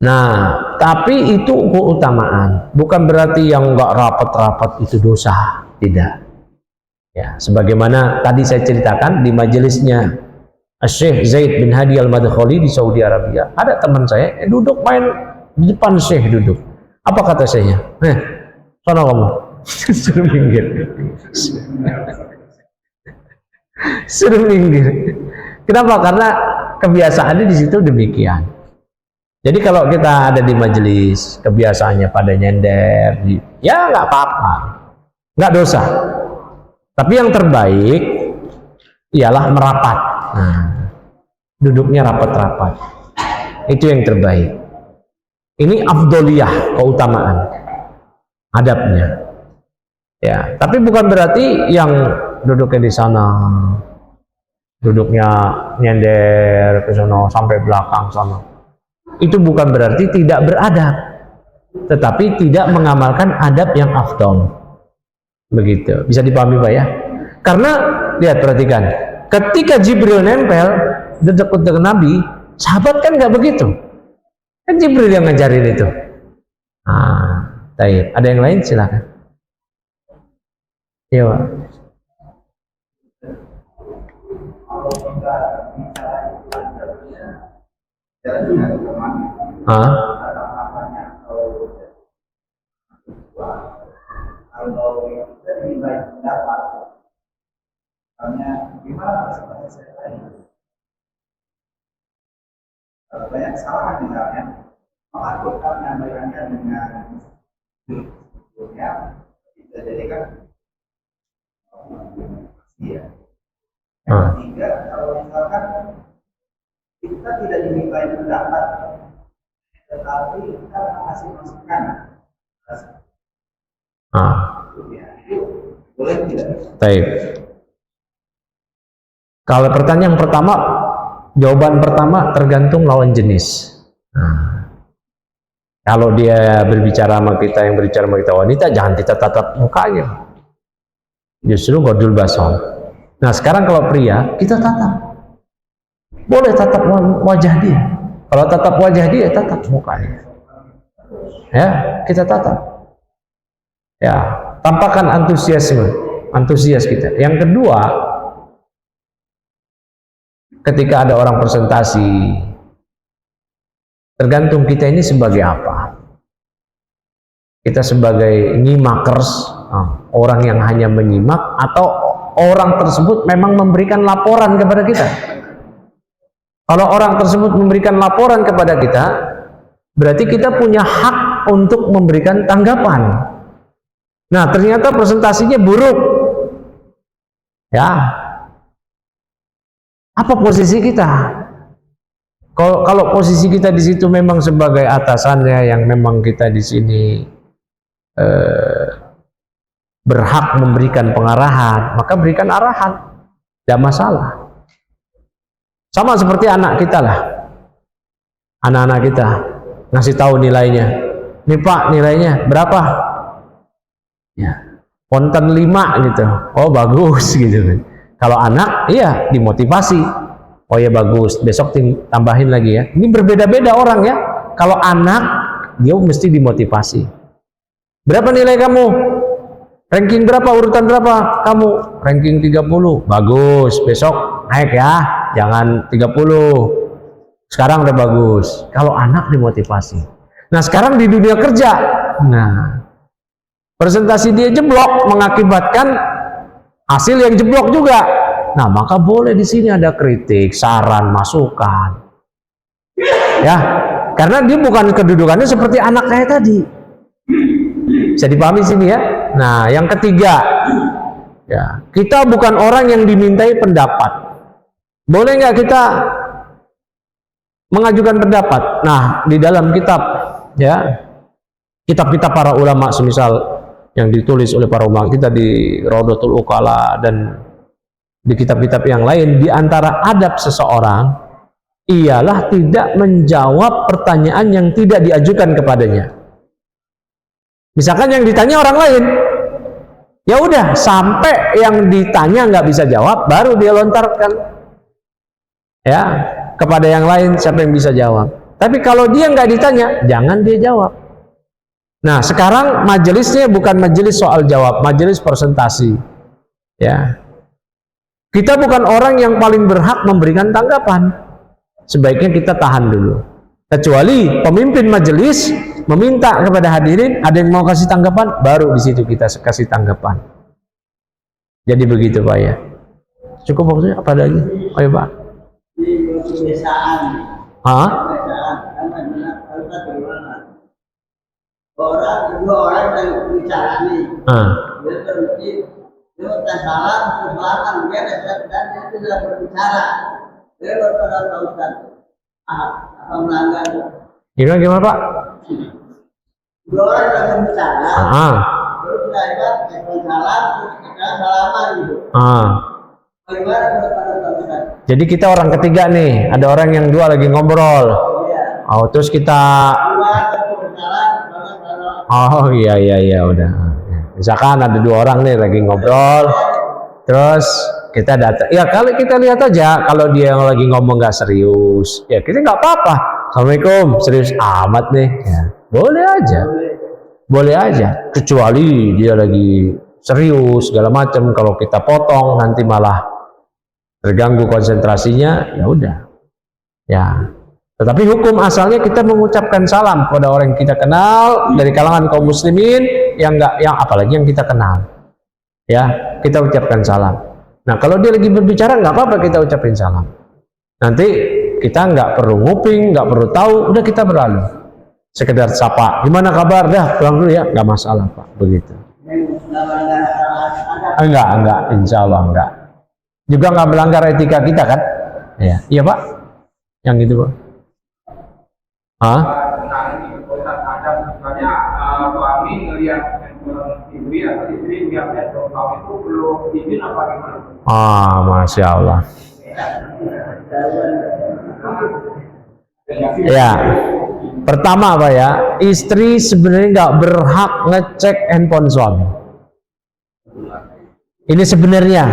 Nah, tapi itu keutamaan. Bukan berarti yang nggak rapat-rapat itu dosa. Tidak. Ya, sebagaimana tadi saya ceritakan di majelisnya Syekh Zaid bin Hadi al-Madkhali di Saudi Arabia, ada teman saya duduk main di depan Syekh duduk. Apa kata Syekhnya? Sana kamu. Suruh minggir. Suruh minggir. Kenapa? Karena kebiasaannya di situ demikian. Jadi kalau kita ada di majelis, kebiasaannya pada nyender, ya nggak apa-apa, nggak dosa. Tapi yang terbaik ialah merapat. Nah, duduknya rapat-rapat. Itu yang terbaik. Ini afdoliyah, keutamaan adabnya. Ya, tapi bukan berarti yang duduknya di sana, duduknya nyender ke sana sampai belakang sana. Itu bukan berarti tidak beradab, tetapi tidak mengamalkan adab yang afdol. Begitu. Bisa dipahami Pak ya? Karena lihat, perhatikan, ketika Jibril nempel dekat Nabi, sahabat kan nggak begitu. Kan Jibril yang ngajarin itu. Baik. Ada yang lain silakan. Iya Pak. Kalau kita diminta pendapat, misalnya gimana sebenarnya saya tanya, banyak kesalahan misalnya, maka kita menyampaikannya dengan sebelumnya bisa jadi kan ya. Yang ketiga, kalau misalkan kita tidak diminta pendapat, tetapi kita mengasih masukan. Boleh tidak? Baik. Kalau pertanyaan pertama, jawaban pertama tergantung lawan jenis. Kalau dia berbicara sama kita, yang berbicara sama kita wanita, jangan kita tatap mukanya. Justru godul basol. Nah sekarang kalau pria, kita tatap. Boleh tatap wajah dia. Kalau tatap wajah dia, tatap mukanya. Ya, kita tatap. Ya, tampakkan antusias kita. Yang kedua, ketika ada orang presentasi, tergantung kita ini sebagai apa. Kita sebagai nyimakers, orang yang hanya menyimak, atau orang tersebut memang memberikan laporan kepada kita. Kalau orang tersebut memberikan laporan kepada kita, berarti kita punya hak untuk memberikan tanggapan. Nah, ternyata presentasinya buruk. Ya. Apa posisi kita? Kalau posisi kita di situ memang sebagai atasannya, yang memang kita di sini berhak memberikan pengarahan, maka berikan arahan. Tidak masalah. Sama seperti anak kita lah. Anak-anak kita ngasih tahu nilainya. Nih Pak, nilainya berapa? Ya, konten 5 gitu. Oh bagus gitu. Kalau anak, iya dimotivasi. Oh ya bagus, besok tambahin lagi ya. Ini berbeda-beda orang ya. Kalau anak, dia mesti dimotivasi. Berapa nilai kamu? Ranking berapa? Urutan berapa? Kamu ranking 30. Bagus, besok naik ya. Jangan 30. Sekarang udah bagus. Kalau anak dimotivasi. Nah sekarang di dunia kerja, nah presentasi dia jeblok, mengakibatkan hasil yang jeblok juga. Nah, maka boleh di sini ada kritik, saran, masukan. Ya, karena dia bukan kedudukannya seperti anak kayak tadi. Bisa dipahami sini ya. Nah, yang ketiga, ya, kita bukan orang yang dimintai pendapat. Boleh nggak kita mengajukan pendapat? Nah, di dalam kitab, ya, kitab-kitab para ulama, semisal yang ditulis oleh para ulama kita di Raudatul Uqala dan di kitab-kitab yang lain, di antara adab seseorang ialah tidak menjawab pertanyaan yang tidak diajukan kepadanya. Misalkan yang ditanya orang lain, ya udah sampai yang ditanya nggak bisa jawab, baru dia lontarkan ya kepada yang lain siapa yang bisa jawab. Tapi kalau dia nggak ditanya, jangan dia jawab. Nah, sekarang majelisnya bukan majelis soal jawab, majelis presentasi. Ya. Kita bukan orang yang paling berhak memberikan tanggapan. Sebaiknya kita tahan dulu. Kecuali pemimpin majelis meminta kepada hadirin, ada yang mau kasih tanggapan, baru di situ kita kasih tanggapan. Jadi begitu Pak ya. Cukup waktunya apa lagi? Ayo Pak. Di kebiasaan. Hah? Dua orang yang bicara nih, dia teruji Dia udah salam ke belakang dia dan dia sudah berbicara. Dia berkata Pak Ustaz, apa melanggar? Gimana Pak? Dua orang lagi berbicara. Terus saya salam, terus kita salaman gitu. Bagaimana berkata Pak Ustaz? Jadi kita orang ketiga nih, ada orang yang dua lagi ngobrol. Iya. Oh, terus kita oh iya udah. Misalkan ada dua orang nih lagi ngobrol, terus kita datang. Ya kalau kita lihat aja, kalau dia lagi ngomong nggak serius, ya kita nggak apa-apa. Assalamualaikum, serius amat nih. Ya, boleh aja. Kecuali dia lagi serius segala macam. Kalau kita potong nanti malah terganggu konsentrasinya. Ya udah. Ya. Tetapi hukum asalnya kita mengucapkan salam kepada orang yang kita kenal dari kalangan kaum muslimin yang apalagi yang kita kenal. Ya, kita ucapkan salam. Nah, kalau dia lagi berbicara nggak apa-apa kita ucapin salam. Nanti kita nggak perlu nguping, nggak perlu tahu, udah kita berlalu. Sekedar sapa, gimana kabar? Dah pulang dulu ya, nggak masalah Pak, begitu. Enggak, insya Allah enggak. Juga nggak melanggar etika kita kan? Ya, iya Pak, yang itu Pak. Misalnya suami ngelihat istri atau istri ngelihat handphone itu belum izin apa gimana? Masya Allah. Ya, pertama Pak ya, istri sebenarnya nggak berhak ngecek handphone suami. Ini sebenarnya.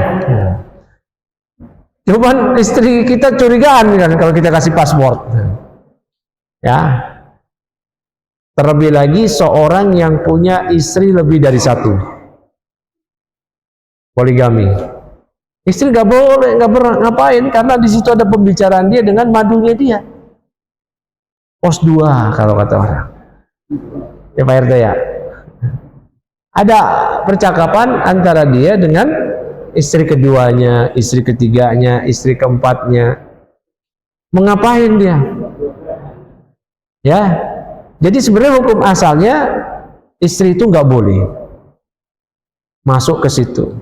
Cuman istri kita curigaan kan kalau kita kasih password. Ya. Terlebih lagi seorang yang punya istri lebih dari satu. Poligami. Istri nggak boleh, nggak pernah ngapain karena di situ ada pembicaraan dia dengan madunya dia. Pos 2 kalau kata orang. Ya Pak RT ya. Ada percakapan antara dia dengan istri keduanya, istri ketiganya, istri keempatnya. Mengapain dia? Ya, jadi sebenarnya hukum asalnya istri itu nggak boleh masuk ke situ.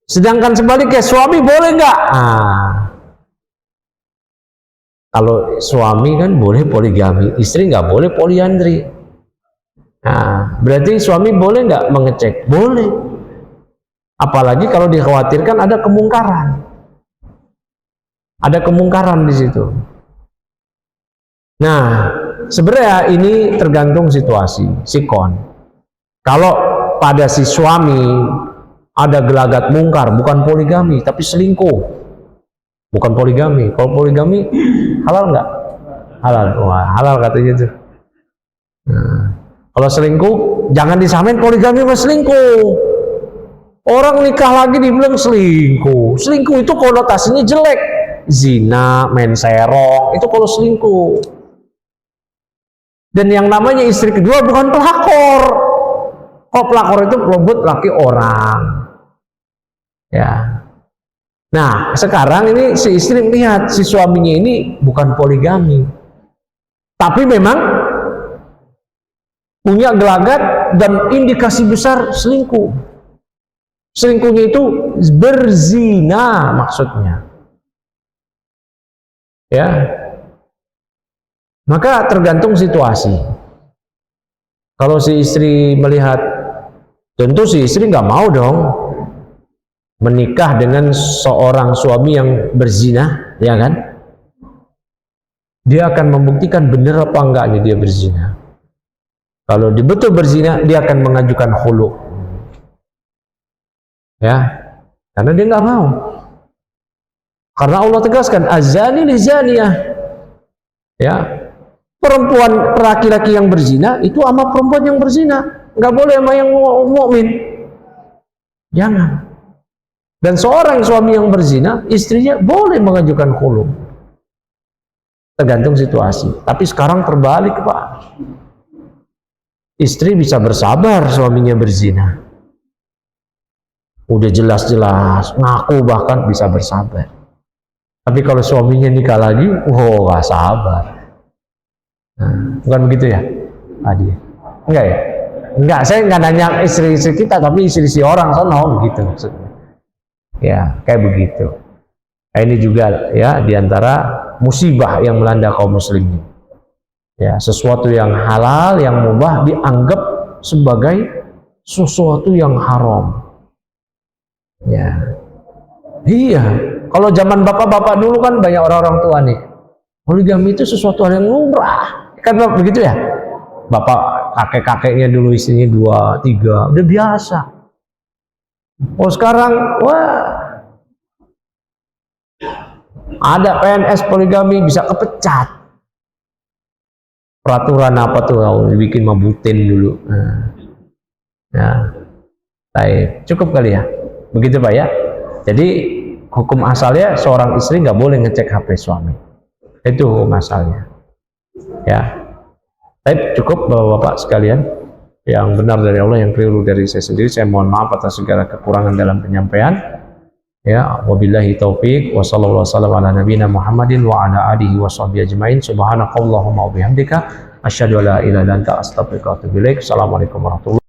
Sedangkan sebaliknya suami boleh nggak? Kalau suami kan boleh poligami, istri nggak boleh poliandri. Berarti suami boleh nggak mengecek? Boleh. Apalagi kalau dikhawatirkan ada kemungkaran. Ada kemungkaran di situ. Nah, sebenarnya ini tergantung situasi, sikon. Kalau pada si suami ada gelagat mungkar, bukan poligami, tapi selingkuh. Bukan poligami. Kalau poligami halal nggak? Halal. Wah, halal katanya tuh. Nah, kalau selingkuh, jangan disamain poligami sama selingkuh. Orang nikah lagi dibilang selingkuh. Selingkuh itu konotasinya jelek. Zina, main serong, itu kalau selingkuh. Dan yang namanya istri kedua bukan pelakor. Kok pelakor itu merebut laki orang. Ya. Nah, sekarang ini si istri melihat si suaminya ini bukan poligami. Tapi memang punya gelagat dan indikasi besar selingkuh. Selingkuhnya itu berzina maksudnya. Ya. Maka tergantung situasi. Kalau si istri melihat, tentu si istri nggak mau dong menikah dengan seorang suami yang berzina, ya kan? Dia akan membuktikan benar apa enggaknya dia berzina. Kalau dia betul berzina, dia akan mengajukan khulu. Ya, karena dia nggak mau. Karena Allah tegaskan azani li zaniyah. Ya. Perempuan laki-laki yang berzina itu sama perempuan yang berzina, nggak boleh sama yang mukmin. Jangan. Dan seorang suami yang berzina, istrinya boleh mengajukan khulu. Tergantung situasi. Tapi sekarang terbalik Pak. Istri bisa bersabar suaminya berzina. Udah jelas-jelas ngaku bahkan bisa bersabar. Tapi kalau suaminya nikah lagi, nggak sabar. Bukan begitu ya, Adi? Enggak ya? Enggak, saya nggak nanya istri-istri kita, tapi istri-istri orang sono begitu maksudnya. Ya, kayak begitu. Nah, ini juga ya diantara musibah yang melanda kaum muslimin. Ya, sesuatu yang halal, yang mubah dianggap sebagai sesuatu yang haram. Ya, iya. Kalau zaman bapak-bapak dulu kan banyak orang-orang tua nih. Poligami itu sesuatu hal yang lumrah, kan begitu ya? Bapak kakek-kakeknya dulu istrinya 2, 3, udah biasa. Oh sekarang, wah, ada PNS poligami bisa kepecat. Peraturan apa tuh dibikin mabutin dulu. Nah, baik, cukup kali ya. Begitu Pak ya. Jadi hukum asalnya seorang istri nggak boleh ngecek HP suami. Itu hukum asalnya. Ya. Baik, cukup Bapak-bapak sekalian. Yang benar dari Allah, yang keliru dari saya sendiri. Saya mohon maaf atas segala kekurangan dalam penyampaian. Ya, wabillahi taufik wa sallallahu ala nabiyina Muhammadin wa ala alihi wa sahbihi ajmain. Subhanakallahumma wa bihamdika asyhadu an la ilaha illa anta astaghfiruka wa atubu ilaik. Assalamualaikum warahmatullahi wabarakatuh.